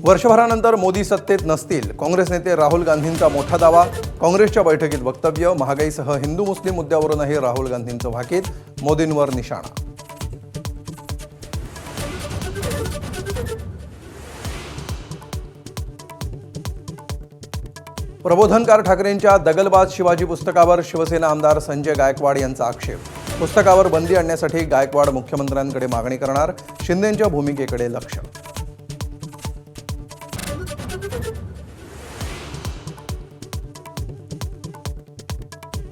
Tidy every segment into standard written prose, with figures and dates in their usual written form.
वर्षभरानंतर मोदी सत्तेत नसतील, काँग्रेस नेते राहुल गांधींचा मोठा दावा. काँग्रेसच्या बैठकीत वक्तव्य. महागाईसह हिंदू मुस्लिम मुद्द्यावरूनही राहुल गांधींचं भाकीत. मोदींवर निशाणा. प्रबोधनकार ठाकरेंच्या दगलबाज शिवाजी पुस्तकावर शिवसेना आमदार संजय गायकवाड यांचा आक्षेप. पुस्तकावर बंदी आणण्यासाठी गायकवाड मुख्यमंत्र्यांकडे मागणी करणार. शिंदेंच्या भूमिकेकडे लक्ष.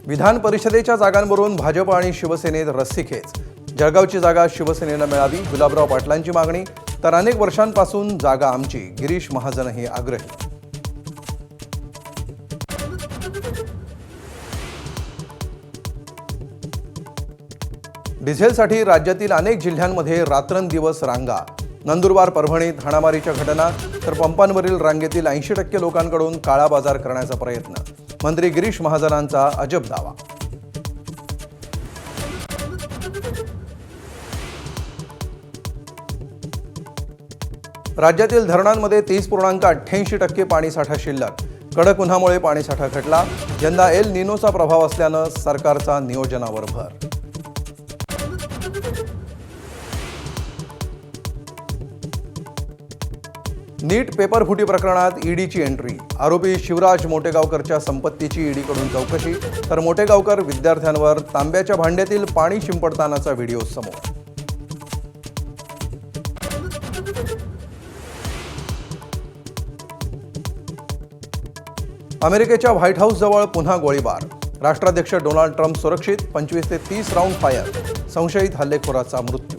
विधान परिषदेच्या जागांवरून भाजप आणि शिवसेनेत रस्सीखेच. जळगावची जागा शिवसेनेला मिळावी, गुलाबराव पाटलांची मागणी. तर अनेक वर्षांपासून जागा आमची, गिरीश महाजनही आग्रही. डिझेलसाठी राज्यातील अनेक जिल्ह्यांमध्ये रात्रंदिवस रांगा. नंदुरबार, परभणीत हाणामारीच्या घटना. तर पंपांवरील रांगेतील 80% लोकांकडून काळा बाजार करण्याचा प्रयत्न. मंत्री गिरीश महाजनांचा अजब दावा. राज्यातील धरणांमध्ये 30.88% पाणीसाठा शिल्लक. कडक उन्हामुळे पाणीसाठा घटला. यंदा एल निनोचा प्रभाव असल्यानं सरकारचा नियोजनावर भर. नीट पेपर फुटी प्रकरणात ईडीची एंट्री. आरोपी शिवराज मोटेगावकरच्या संपत्तीची ईडीकडून चौकशी. तर मोटेगावकर विद्यार्थ्यांवर तांब्याच्या भांड्यातील पाणी शिंपडतानाचा व्हिडिओ समोर. अमेरिकेच्या व्हाईट हाऊसजवळ पुन्हा गोळीबार. राष्ट्राध्यक्ष डोनाल्ड ट्रम्प सुरक्षित. 25 ते 30 राऊंड फायर. संशयित हल्लेखोराचा मृत्यू.